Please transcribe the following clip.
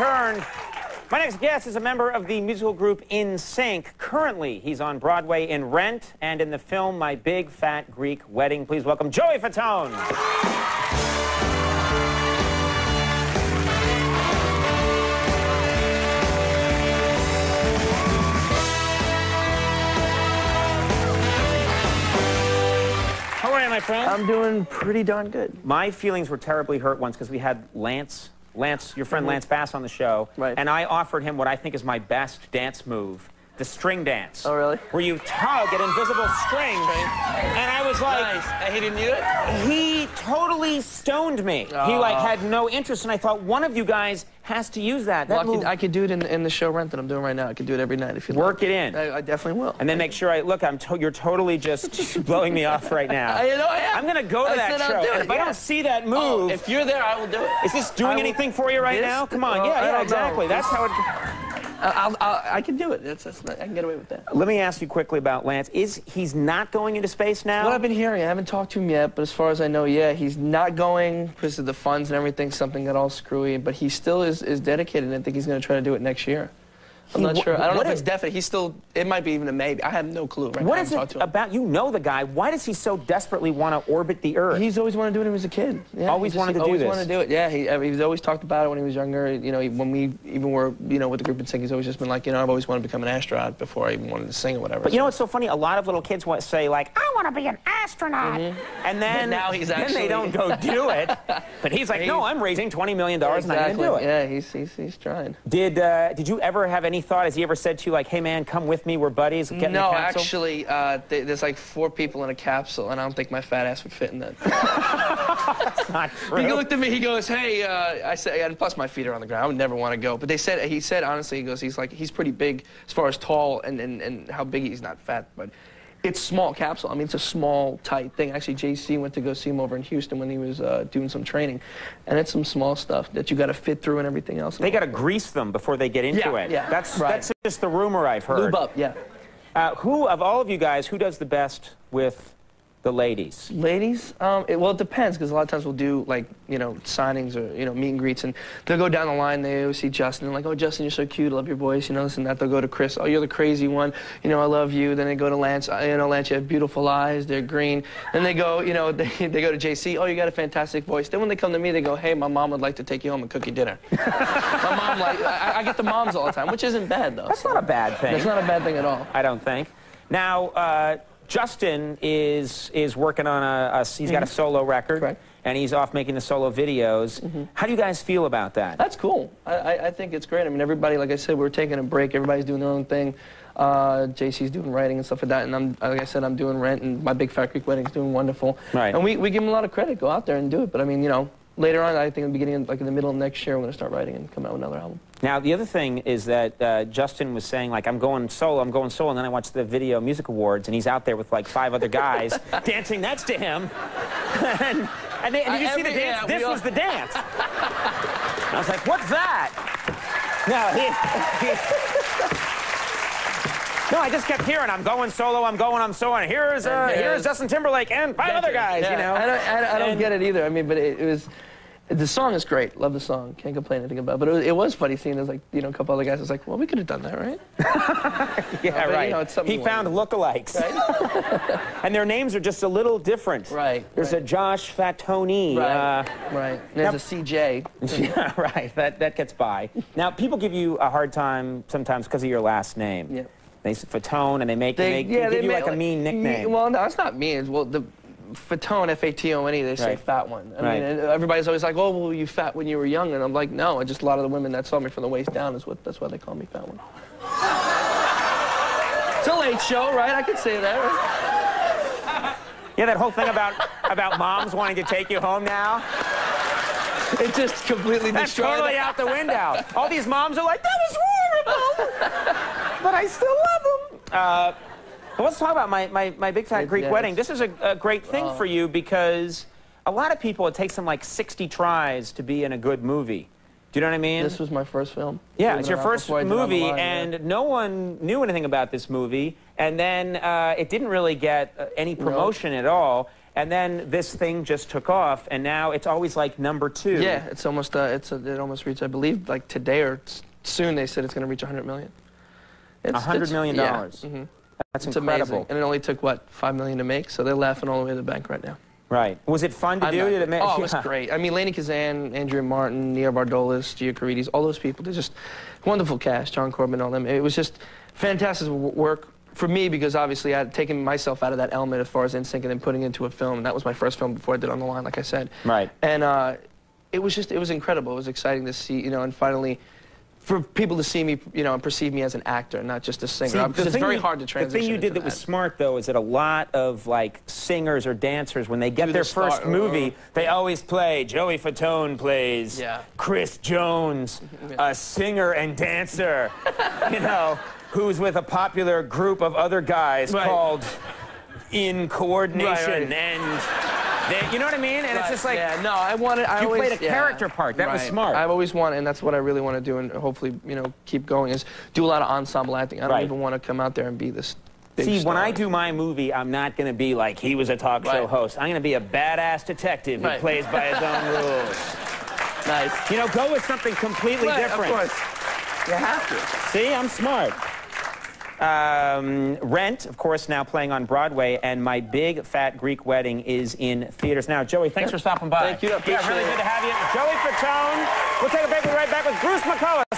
returned. My next guest is a member of the musical group In Sync. Currently, he's on Broadway in Rent and in the film My Big Fat Greek Wedding. Please welcome Joey Fatone. How are you, my friend? I'm doing pretty darn good. My feelings were terribly hurt once because we had Lance, your friend Lance Bass on the show, right. And I offered him what I think is my best dance move, the string dance. Oh, really? Where you tug at invisible strings. And I was like... Nice. And he didn't do it? He totally stoned me. He, like, had no interest, and I thought one of you guys has to use that. That move... I could do it in the show Rent that I'm doing right now. I could do it every night if you like. Work it in. I definitely will. And then make sure look, you're totally just blowing me off right now. You know I am. I'm going to go to that show, and if I don't see that move... if you're there, I will do it. Is this doing anything for you right now? Come on, yeah, exactly. That's how it... I can do it. I can get away with that. Let me ask you quickly about Lance. He's not going into space now? What I've been hearing, I haven't talked to him yet, but as far as I know, yeah, he's not going because of the funds and everything. Something got all screwy, but he still is dedicated, and I think he's going to try to do it next year. I'm not sure. I don't know if it's definite. He's still, it might be even a maybe. I have no clue right now. What is it about, you know the guy, why does he so desperately want to orbit the Earth? He's always wanted to do it when he was a kid. Yeah, always wanted to do this? Always wanted to do it, yeah. He's always talked about it when he was younger. You know, when we even were, you know, with the group in Sync, he's always just been like, you know, I've always wanted to become an astronaut before I even wanted to sing or whatever. But you know what's so funny? A lot of little kids say, like, I want to be an astronaut. And then, now he's actually... then they don't go do it. But he's like, no, I'm raising $20 million and I'm going to do it. Yeah, he's trying. Did you ever have any thought, has he ever said to you, like, hey, man, come with me, we're buddies, get in the capsule? No, actually, there's like 4 people in a capsule, and I don't think my fat ass would fit in that. That's not true. He looked at me, he goes, hey, I said, and plus my feet are on the ground, I would never want to go. But he said, honestly, he goes, he's pretty big as far as tall and how big he's not fat, but it's small capsule. I mean, it's a small, tight thing. Actually, JC went to go see him over in Houston when he was doing some training. And it's some small stuff that you got to fit through and everything else. They got to grease them before they get into it. Yeah, that's just the rumor I've heard. Lube up, yeah. Who, of all of you guys, who does the best with the ladies? Ladies? Well, it depends, because a lot of times we'll do, like, you know, signings or, you know, meet and greets, and they'll go down the line, they always see Justin, and like, oh, Justin, you're so cute, I love your voice, you know, this and that. They'll go to Chris, oh, you're the crazy one, you know, I love you. Then they go to Lance, you know, Lance, you have beautiful eyes, they're green. Then they go, you know, they go to JC, oh, you got a fantastic voice. Then when they come to me, they go, hey, my mom would like to take you home and cook you dinner. My mom, like, I get the moms all the time, which isn't bad, though. That's not a bad thing. That's not a bad thing at all. I don't think. Now, Justin is working on he's got a solo record. Correct. And he's off making the solo videos. How do you guys feel about that? That's cool. I think it's great. I mean, everybody, like I said, we're taking a break. Everybody's doing their own thing. JC's doing writing and stuff like that. And like I said, I'm doing Rent, and My Big Fat Greek Wedding's doing wonderful. Right. And we give him a lot of credit. Go out there and do it. But I mean, you know, later on, I think in the beginning, like in the middle of next year, we're going to start writing and come out with another album. Now, the other thing is that Justin was saying, like, I'm going solo, and then I watched the Video Music Awards, and he's out there with, like, 5 other guys dancing next to him. and did you see the dance? This was the dance. I was like, what's that? No, I just kept hearing, I'm going solo, I'm so on. Here's Justin Timberlake and 5 other guys, you know. I don't get it either. I mean, but it was... The song is great. Love the song. Can't complain anything about it. But it was funny seeing there's like, you know, a couple other guys. I was like, well, we could have done that, right? Yeah, right. You know, he found lookalikes. Right? And their names are just a little different. Right. There's a Josh Fatone. Right. There's a CJ. Yeah, right. That gets by. Now, people give you a hard time sometimes because of your last name. Yeah. They say Fatone, and they give you like a mean nickname. Well, no, it's not mean. Well, the Fatone, F-A-T-O-N-E, they say fat one. I mean, and everybody's always like, oh, well, were you fat when you were young? And I'm like, no, just a lot of the women that saw me from the waist down that's why they call me fat one. It's a late show, right? I could say that, right? Yeah, that whole thing about moms wanting to take you home now. It just completely That's destroyed totally out the window. All these moms are like, that was horrible, but I still love them. But let's talk about my Big Fat Greek Wedding. This is a great thing for you because a lot of people, it takes them like 60 tries to be in a good movie. Do you know what I mean? This was my first film. Yeah, it's your first movie, and no one knew anything about this movie, and then it didn't really get any promotion at all. And then this thing just took off, and now it's always like #2. Yeah, it's almost it almost reached, I believe, like today or soon. They said it's going to reach 100 million. $100 million. Yeah. That's it's incredible. Amazing. And it only took what, $5 million to make, so they're laughing all the way to the bank right now. Right. Was it fun to do? Did it make? Oh, it was great. I mean, Lainey Kazan, Andrea Martin, Nia Bardolis, Gia Carides, all those people. They're just wonderful cast. John Corbin, all them. It was just fantastic work for me because obviously I had taken myself out of that element as far as NSYNC and then putting it into a film. And that was my first film before I did On the Line, like I said. Right. And it was incredible. It was exciting to see, you know, and finally for people to see me, you know, and perceive me as an actor, not just a singer. Because it's very hard to transition. The thing you did that was smart, though, is that a lot of, like, singers or dancers, when they get their first movie, they always play. Joey Fatone plays Chris Jones, a singer and dancer, you know, who's with a popular group of other guys called In Coordination. And you know what I mean? And it's just like, no, you played a character part. That was smart. I've always wanted, and that's what I really want to do, and hopefully, you know, keep going, is do a lot of ensemble acting. I don't even want to come out there and be this big star. When I do my movie, I'm not going to be like he was a talk show host. I'm going to be a badass detective who plays by his own rules. Nice. You know, go with something completely different. Of course. You have to. See, I'm smart. Rent, of course, now playing on Broadway, and My Big Fat Greek Wedding is in theaters now. Joey, thanks for stopping by. Thank you. Yeah, really good to have you. Joey Fatone. We'll take a break. We'll be right back with Bruce McCullough.